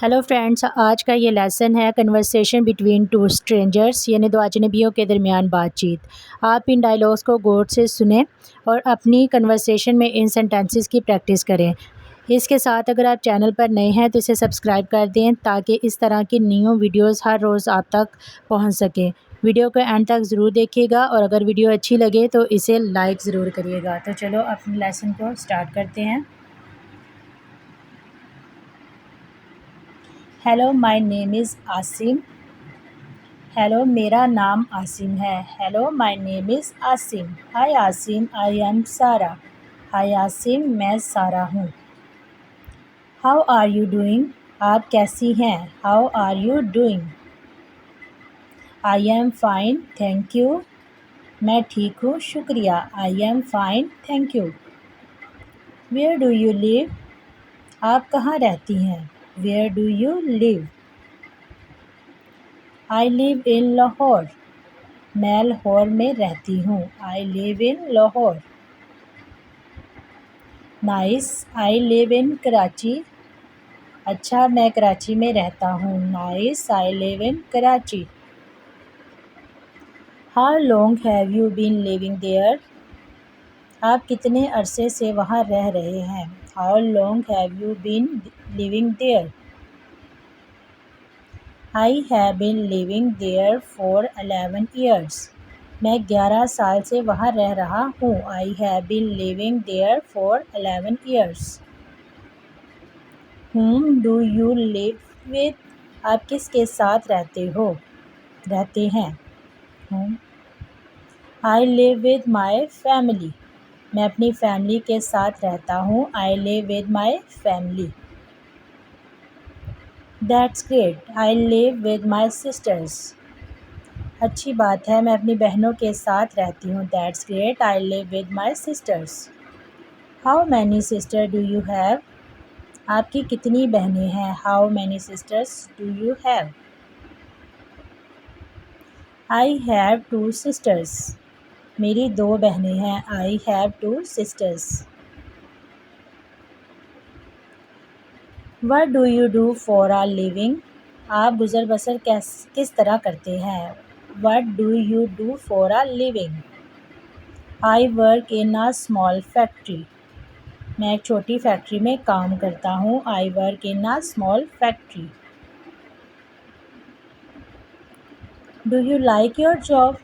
Hello friends, آج کا یہ لیسن ہے کنورسیشن بٹوین ٹو اسٹرینجرس، یعنی دو اجنبیوں کے درمیان بات چیت۔ آپ ان ڈائیلاگس کو غور سے سنیں اور اپنی کنورسیشن میں ان سینٹنسز کی پریکٹس کریں۔ اس کے ساتھ اگر آپ چینل پر نئے ہیں تو اسے سبسکرائب کر دیں تاکہ اس طرح کی نیو ویڈیوز ہر روز آپ تک پہنچ سکیں۔ ویڈیو کو اینڈ تک ضرور دیکھیے گا اور اگر ویڈیو اچھی لگے تو اسے لائک ضرور کریے گا۔ تو چلو اپنے لیسن کو سٹارٹ کرتے ہیں۔ Hello, my name is Asim. Hello, میرا نام عاصم ہے۔ Hello, my name is Asim. Hi Asim, I am Sara. Hi Asim, میں سارہ ہوں۔ How are you doing? آپ کیسی ہیں؟ How are you doing? I am fine, thank you. میں ٹھیک ہوں، شکریہ۔ I am fine, thank you. Where do you live? آپ کہاں رہتی ہیں؟ Where do you live? I live in Lahore. میں لاہور میں رہتی ہوں۔ I live in Lahore. Nice, I live in Karachi. اچھا، میں کراچی میں رہتا ہوں۔ Nice, I live in Karachi. How long have you been living there? آپ کتنے عرصے سے وہاں رہ رہے ہیں؟ How long have you been living there? I have been living there for 11 years. میں 11 سال سے وہاں رہ رہا ہوں۔ I have been living there for 11 years. whom do you live with؟ آپ کس کے ساتھ رہتے ہیں؟ I live with my family. میں اپنی فیملی کے ساتھ رہتا ہوں۔ I live with my family. That's great, I live with my sisters. اچھی بات ہے، میں اپنی بہنوں کے ساتھ رہتی ہوں۔ That's great, I live with my sisters. How many sister do you have? آپ کی کتنی بہنیں ہیں؟ How many sisters do you have? I have 2 sisters. میری 2 بہنیں ہیں۔ I have 2 sisters. What do you do for a living? آپ گزر بسر کس طرح کرتے ہیں؟ What do you do for a living? I work in a small factory. میں ایک چھوٹی فیکٹری میں کام کرتا ہوں۔ I work in a small factory. Do you like your job?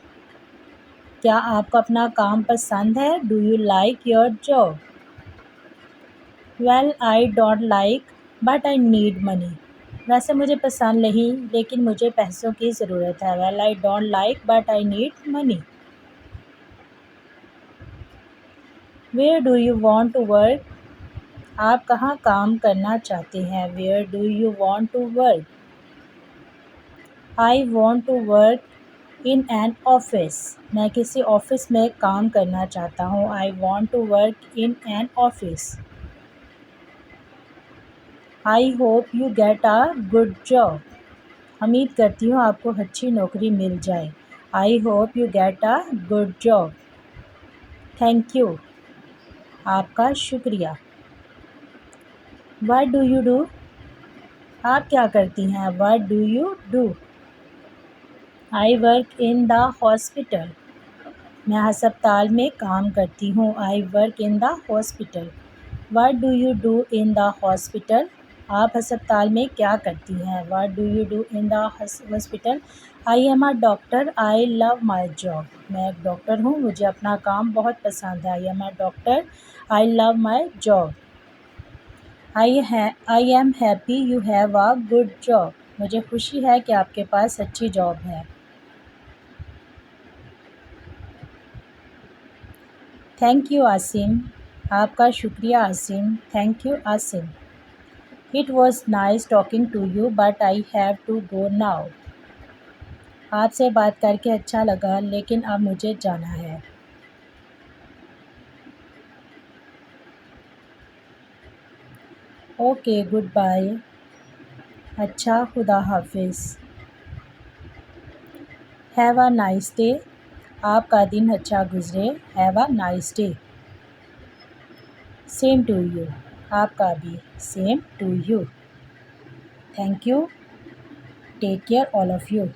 کیا آپ کو اپنا کام پسند ہے؟ Do you like your job? Well, I don't like but I need money. ویسے مجھے پسند نہیں لیکن مجھے پیسوں کی ضرورت ہے۔ Well, I don't like but I need money. Where do you want to work? آپ کہاں کام کرنا چاہتے ہیں؟ Where do you want to work? I want to work in an office. میں کسی آفس میں کام کرنا چاہتا ہوں۔ I want to work in an office. I hope you get a good job. امید کرتی ہوں آپ کو اچھی نوکری مل جائے۔ I hope you get a good job. Thank you, آپ کا شکریہ۔ What do you do? آپ کیا کرتی ہیں؟ What do you do? I work in the hospital. میں ہسپتال میں کام کرتی ہوں۔ I work in the hospital. What do you do in the hospital? آپ ہسپتال میں کیا کرتی ہیں؟ What do you do in the hospital? I am a doctor, I love my job. میں ایک ڈاکٹر ہوں، مجھے اپنا کام بہت پسند ہے۔ I am a doctor, I love my job. I am happy you have a good job. مجھے خوشی ہے کہ آپ کے پاس اچھی جاب ہے۔ تھینک یو عاصم، آپ کا شکریہ Asim. Thank you Asim. It was nice talking to you but I have to go now. آپ سے بات کر کے اچھا لگا لیکن اب مجھے جانا ہے۔ Okay, good bye. اچھا، خدا حافظ۔ Have a nice day. آپ کا دن اچھا گزرے۔ Have a nice day. Same to you, آپ کا بھی۔ Same to you. Thank you. Take care, all of you.